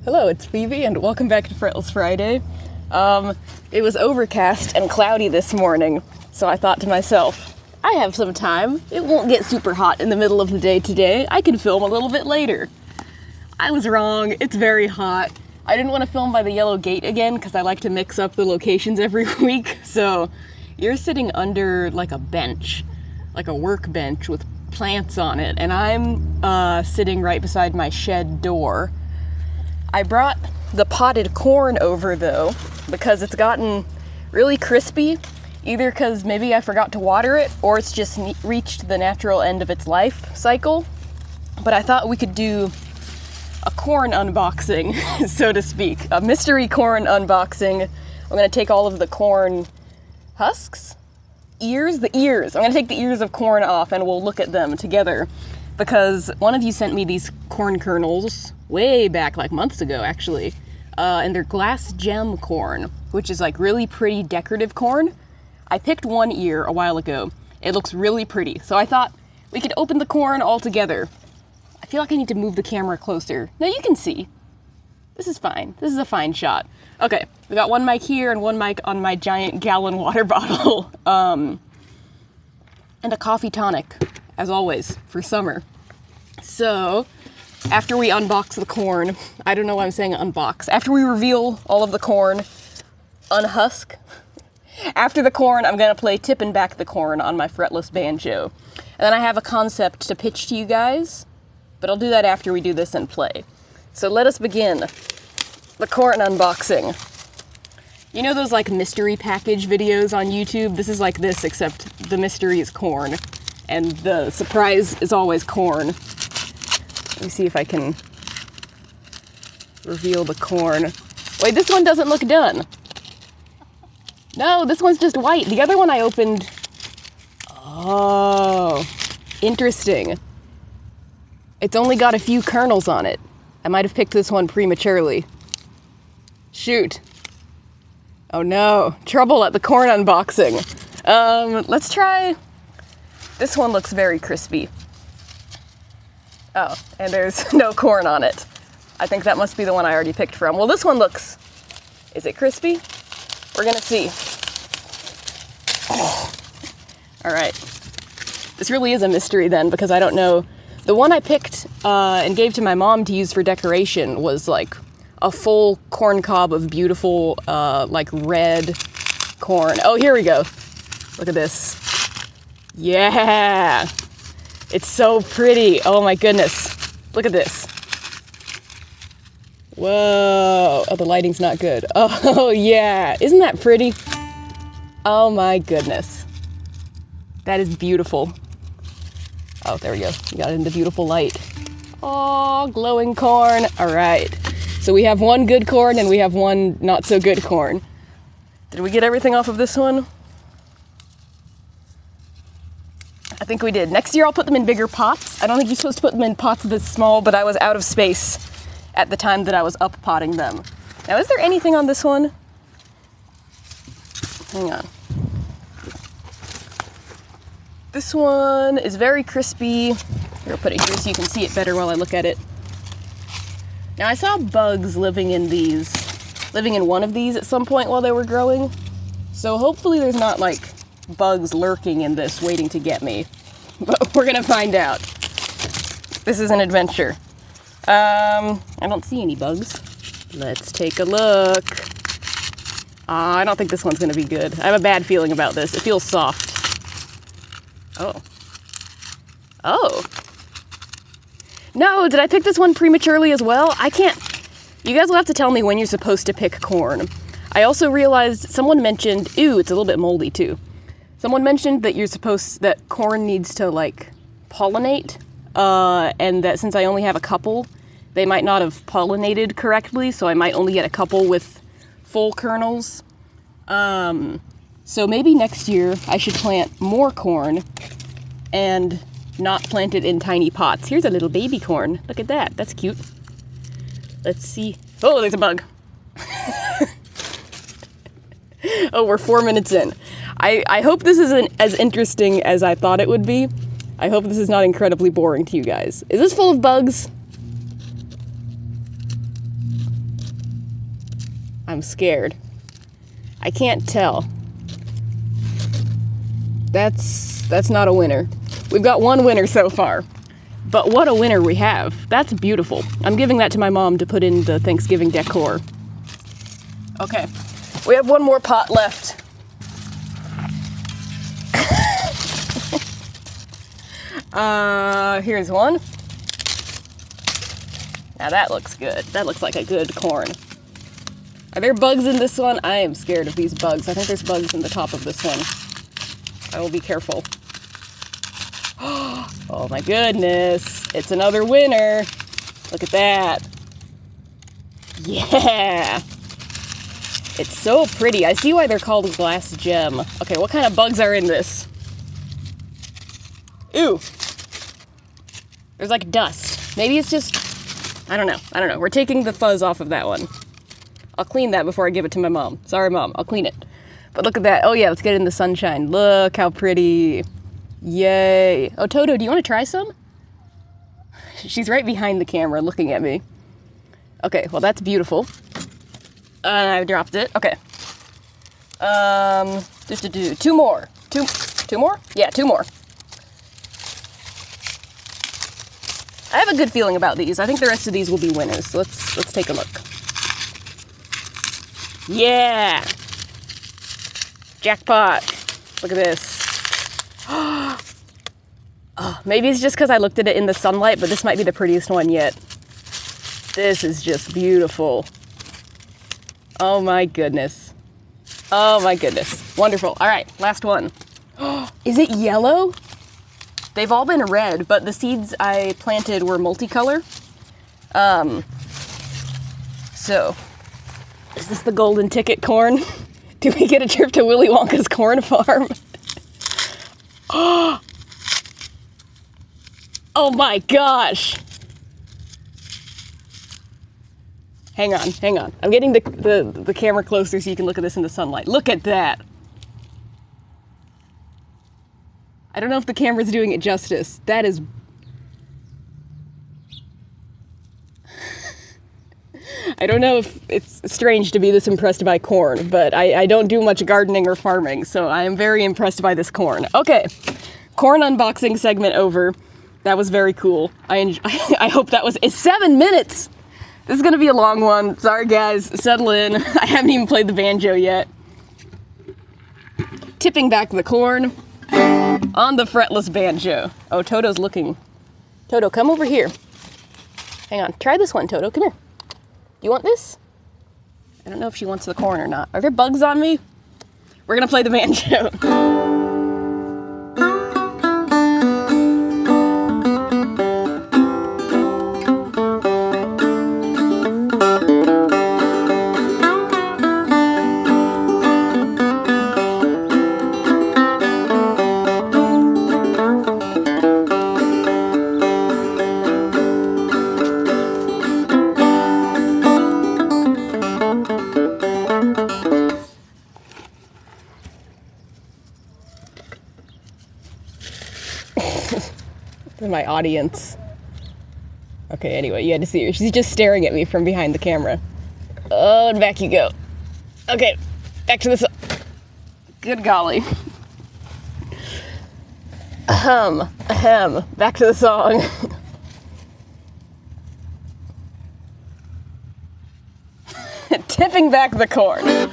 Hello, it's Phoebe, and welcome back to Fretless Friday. It was overcast and cloudy this morning, so I thought to myself, I have some time. It won't get super hot in the middle of the day today. I can film a little bit later. I was wrong. It's very hot. I didn't want to film by the yellow gate again because I like to mix up the locations every week. So you're sitting under like a bench, like a workbench with plants on it, and I'm sitting right beside my shed door. I brought the potted corn over though because it's gotten really crispy, either because maybe I forgot to water it or it's just reached the natural end of its life cycle. But I thought we could do a corn unboxing, so to speak, a mystery corn unboxing. I'm going to take all of the corn husks? The ears. I'm going to take the ears of corn off and we'll look at them together because one of you sent me these corn kernels way back, like months ago actually, and they're glass gem corn, which is like really pretty decorative corn. I picked one ear a while ago. It looks really pretty, so I thought we could open the corn all together. I feel like I need to move the camera closer. Now you can see. This is fine. This is a fine shot. Okay, we got one mic here and one mic on my giant gallon water bottle. And a coffee tonic, as always, for summer. So, after we unbox the corn, I don't know why I'm saying unbox. After we reveal all of the corn, unhusk. After the corn, I'm gonna play Tippin' Back the Corn on my fretless banjo. And then I have a concept to pitch to you guys, but I'll do that after we do this and play. So let us begin the corn unboxing. You know those like mystery package videos on YouTube? This is like this, except the mystery is corn, and the surprise is always corn. Let me see if I can reveal the corn. Wait, this one doesn't look done. No, this one's just white. The other one I opened... Oh, interesting. It's only got a few kernels on it. I might have picked this one prematurely. Shoot. Oh no, trouble at the corn unboxing. Let's try... This one looks very crispy. Oh, and there's no corn on it. I think that must be the one I already picked from. Well, this one looks... Is it crispy? We're gonna see. All right. This really is a mystery then, because I don't know. The one I picked and gave to my mom to use for decoration was like a full corn cob of beautiful, like red corn. Oh, here we go. Look at this. Yeah. It's so pretty. Oh my goodness. Look at this. Whoa. Oh, the lighting's not good. Oh yeah. Isn't that pretty? Oh my goodness. That is beautiful. Oh, there we go. We got it in the beautiful light. Oh, glowing corn. All right. So we have one good corn and we have one not so good corn. Did we get everything off of this one? I think we did. Next year I'll put them in bigger pots. I don't think you're supposed to put them in pots this small, but I was out of space at the time that I was up potting them. Now, is there anything on this one? Hang on. This one is very crispy. Here, I'll put it here so you can see it better while I look at it. Now, I saw bugs living in one of these at some point while they were growing. So hopefully there's not like bugs lurking in this waiting to get me. But we're gonna find out. This is an adventure. I don't see any bugs. Let's take a look. I don't think this one's gonna be good. I have a bad feeling about this. It feels soft. Oh. Oh. No, did I pick this one prematurely as well? I can't... You guys will have to tell me when you're supposed to pick corn. I also realized someone mentioned... Ew, it's a little bit moldy too. Someone mentioned that that corn needs to like pollinate, and that since I only have a couple, they might not have pollinated correctly, so I might only get a couple with full kernels. So maybe next year I should plant more corn and not plant it in tiny pots. Here's a little baby corn. Look at that. That's cute. Let's see. Oh, there's a bug. Oh, we're 4 minutes in. I hope this isn't as interesting as I thought it would be. I hope this is not incredibly boring to you guys. Is this full of bugs? I'm scared. I can't tell. That's not a winner. We've got one winner so far. But what a winner we have. That's beautiful. I'm giving that to my mom to put in the Thanksgiving decor. Okay, we have one more pot left. Here's one. Now that looks good. That looks like a good corn. Are there bugs in this one? I am scared of these bugs. I think there's bugs in the top of this one. I will be careful. Oh my goodness. It's another winner. Look at that. Yeah. It's so pretty. I see why they're called glass gem. Okay, what kind of bugs are in this? Ooh. There's like dust. Maybe it's just, I don't know. We're taking the fuzz off of that one. I'll clean that before I give it to my mom. Sorry, Mom. I'll clean it. But look at that. Oh yeah, let's get it in the sunshine. Look how pretty. Yay. Oh, Toto, do you want to try some? She's right behind the camera looking at me. Okay, well that's beautiful. I dropped it. Okay. Two more. Two more? Yeah, two more. I have a good feeling about these. I think the rest of these will be winners. So let's take a look. Yeah. Jackpot. Look at this. Oh, maybe it's just because I looked at it in the sunlight, but this might be the prettiest one yet. This is just beautiful. Oh my goodness. Oh my goodness. Wonderful. All right, last one. Is it yellow? They've all been red, but the seeds I planted were multicolor. So, is this the golden ticket corn? Do we get a trip to Willy Wonka's corn farm? Oh my gosh. Hang on. I'm getting the camera closer so you can look at this in the sunlight. Look at that. I don't know if the camera's doing it justice. That is... I don't know if it's strange to be this impressed by corn, but I don't do much gardening or farming, so I am very impressed by this corn. Okay, corn unboxing segment over. That was very cool. I hope that was... It's 7 minutes! This is gonna be a long one. Sorry guys, settle in. I haven't even played the banjo yet. Tipping back the corn on the fretless banjo. Oh, Toto's looking. Toto, come over here. Hang on, try this one, Toto, come here. Do you want this? I don't know if she wants the corn or not. Are there bugs on me? We're gonna play the banjo. My audience. Okay, anyway, you had to see her. She's just staring at me from behind the camera. Oh, and back you go. Okay, back to the good golly. Ahem. Back to the song. Tipping back the corn.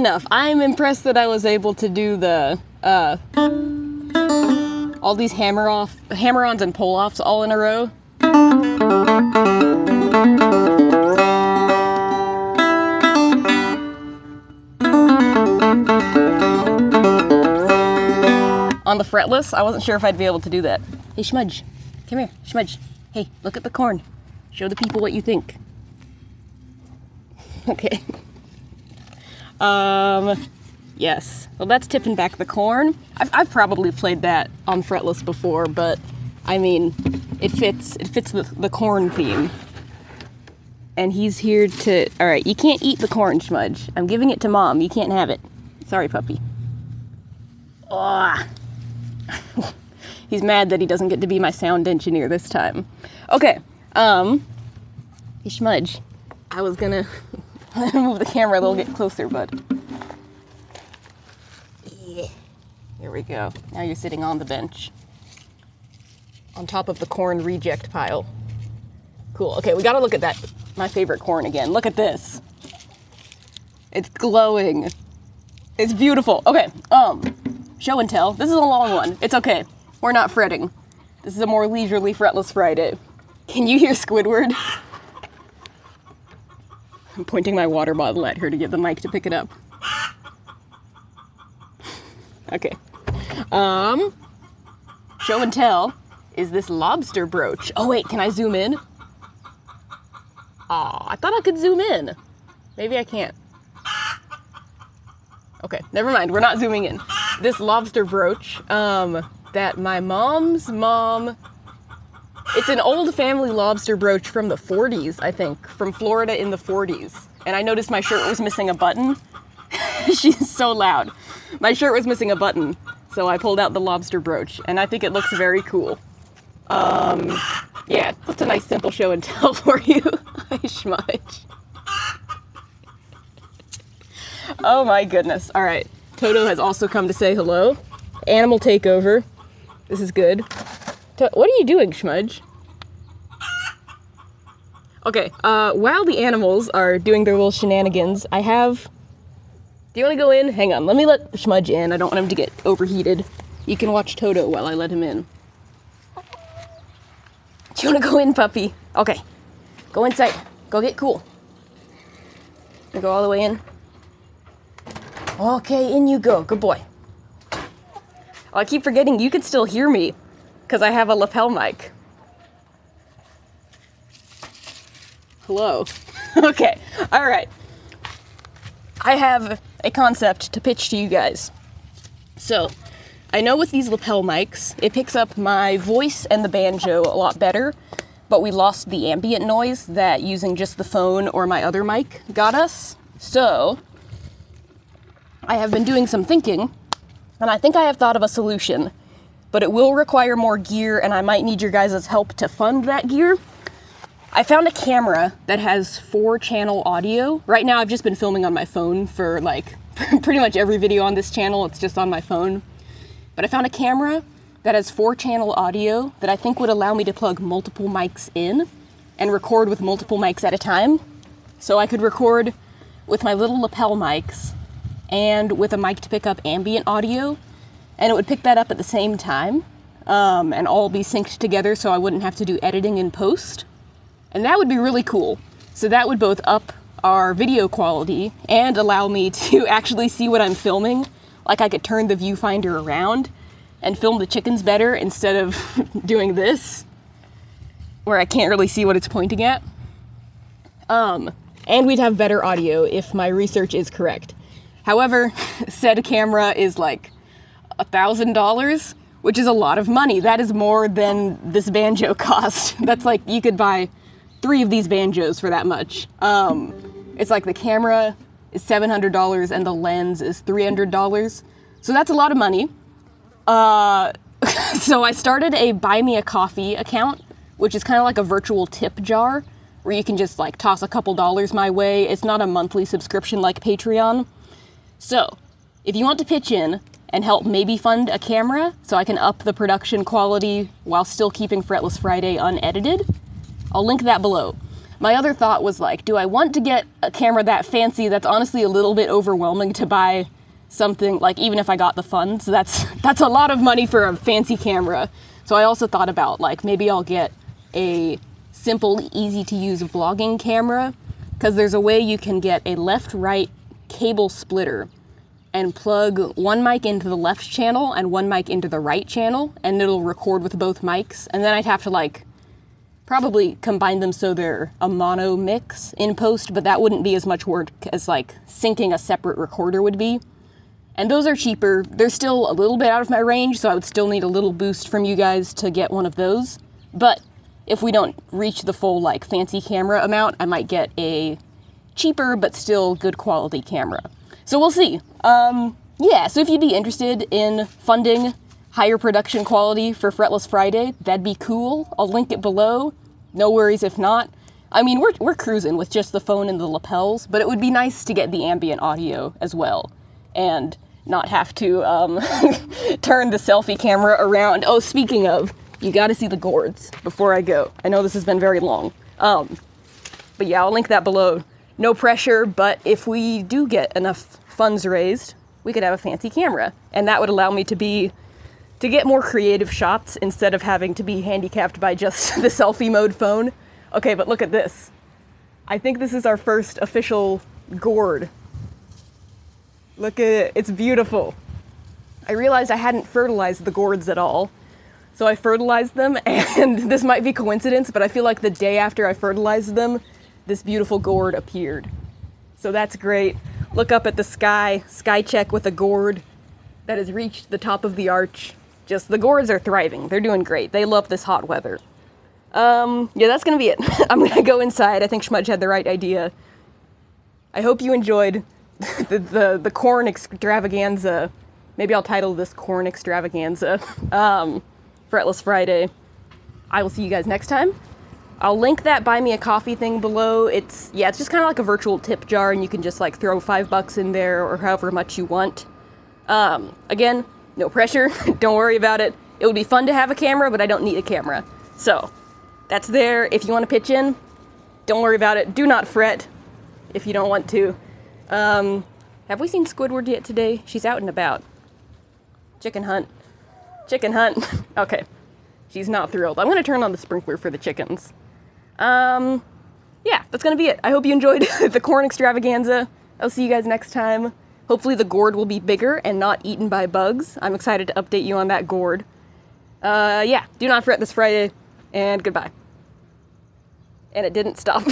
enough. I'm impressed that I was able to do the, all these hammer-ons and pull-offs all in a row. On the fretless, I wasn't sure if I'd be able to do that. Hey, Schmudge, come here, Schmudge. Hey, look at the corn. Show the people what you think. Okay. Yes. Well, that's tipping back the corn. I've probably played that on fretless before, but I mean, it fits the corn theme. And he's here to, all right, you can't eat the corn, Schmudge. I'm giving it to Mom. You can't have it. Sorry, puppy. Ugh. He's mad that he doesn't get to be my sound engineer this time. Okay, hey, Schmudge, I was gonna move the camera a little bit closer, but yeah, there we go. Now you're sitting on the bench, on top of the corn reject pile. Cool. Okay, we gotta look at that, my favorite corn again. Look at this. It's glowing. It's beautiful. Okay, show and tell. This is a long one. It's okay. We're not fretting. This is a more leisurely Fretless Friday. Can you hear Squidward? I'm pointing my water bottle at her to get the mic to pick it up. Okay. Show and tell is this lobster brooch. Oh wait, can I zoom in? Aw, I thought I could zoom in. Maybe I can't. Okay, never mind. We're not zooming in. This lobster brooch, that my mom's mom, it's an old family lobster brooch from the 40s, I think, from Florida in the 40s. And I noticed my shirt was missing a button. She's so loud. My shirt was missing a button, so I pulled out the lobster brooch, and I think it looks very cool. Yeah, that's a nice simple show and tell for you. Hi, Schmudge. Oh my goodness. All right. Toto has also come to say hello. Animal takeover. This is good. What are you doing, Schmudge? Okay, while the animals are doing their little shenanigans, I have... Do you want to go in? Hang on, let me let Schmudge in. I don't want him to get overheated. You can watch Toto while I let him in. Do you want to go in, puppy? Okay. Go inside. Go get cool. You go all the way in. Okay, in you go. Good boy. Oh, I keep forgetting you can still hear me because I have a lapel mic. Hello. Okay. All right. I have a concept to pitch to you guys. So, I know with these lapel mics, it picks up my voice and the banjo a lot better, but we lost the ambient noise that using just the phone or my other mic got us. So, I have been doing some thinking, and I think I have thought of a solution, but it will require more gear, and I might need your guys' help to fund that gear. I found a camera that has 4-channel audio. Right now I've just been filming on my phone for like pretty much every video on this channel, it's just on my phone. But I found a camera that has 4-channel audio that I think would allow me to plug multiple mics in and record with multiple mics at a time. So I could record with my little lapel mics and with a mic to pick up ambient audio, and it would pick that up at the same time, and all be synced together so I wouldn't have to do editing in post. And that would be really cool. So that would both up our video quality and allow me to actually see what I'm filming. Like I could turn the viewfinder around and film the chickens better instead of doing this, where I can't really see what it's pointing at. And we'd have better audio if my research is correct. However, said camera is like $1,000, which is a lot of money. That is more than this banjo cost. That's like, you could buy 3 of these banjos for that much. It's like the camera is $700 and the lens is $300. So that's a lot of money. So I started a Buy Me a Coffee account, which is kind of like a virtual tip jar where you can just like toss a couple dollars my way. It's not a monthly subscription like Patreon. So if you want to pitch in and help maybe fund a camera so I can up the production quality while still keeping Fretless Friday unedited, I'll link that below. my other thought was like, do I want to get a camera that fancy that's honestly a little bit overwhelming to buy something, like even if I got the funds, that's a lot of money for a fancy camera. So I also thought about like, maybe I'll get a simple, easy to use vlogging camera, because there's a way you can get a left-right cable splitter and plug one mic into the left channel and one mic into the right channel, and it'll record with both mics. And then I'd have to like probably combine them so they're a mono mix in post, but that wouldn't be as much work as like syncing a separate recorder would be. And those are cheaper. They're still a little bit out of my range, so I would still need a little boost from you guys to get one of those. But if we don't reach the full like fancy camera amount, I might get a cheaper but still good quality camera. So we'll see. Yeah, so if you'd be interested in funding higher production quality for Fretless Friday, that'd be cool. I'll link it below. No worries if not. I mean, we're cruising with just the phone and the lapels, but it would be nice to get the ambient audio as well, and not have to turn the selfie camera around. Oh, speaking of, you gotta see the gourds before I go. I know this has been very long. But yeah, I'll link that below. No pressure, but if we do get enough funds raised, we could have a fancy camera, and that would allow me to get more creative shots instead of having to be handicapped by just the selfie mode phone. Okay, but look at this. I think this is our first official gourd. Look at it, it's beautiful. I realized I hadn't fertilized the gourds at all, so I fertilized them, and this might be coincidence, but I feel like the day after I fertilized them, this beautiful gourd appeared. So that's great. Look up at the sky check with a gourd that has reached the top of the arch. Just, the gourds are thriving. They're doing great. They love this hot weather. Yeah, that's gonna be it. I'm gonna go inside. I think Schmudge had the right idea. I hope you enjoyed the corn extravaganza. Maybe I'll title this Corn Extravaganza. Fretless Friday. I will see you guys next time. I'll link that buy me a coffee thing below. It's just kind of like a virtual tip jar, and you can just like throw $5 in there or however much you want. Again, no pressure. Don't worry about it. It would be fun to have a camera, but I don't need a camera. So that's there. If you want to pitch in, don't worry about it. Do not fret if you don't want to. Have we seen Squidward yet today? She's out and about. Chicken hunt. Chicken hunt. Okay. She's not thrilled. I'm going to turn on the sprinkler for the chickens. Yeah, that's going to be it. I hope you enjoyed the corn extravaganza. I'll see you guys next time. Hopefully the gourd will be bigger and not eaten by bugs. I'm excited to update you on that gourd. Yeah, do not fret this Friday, and goodbye. And it didn't stop.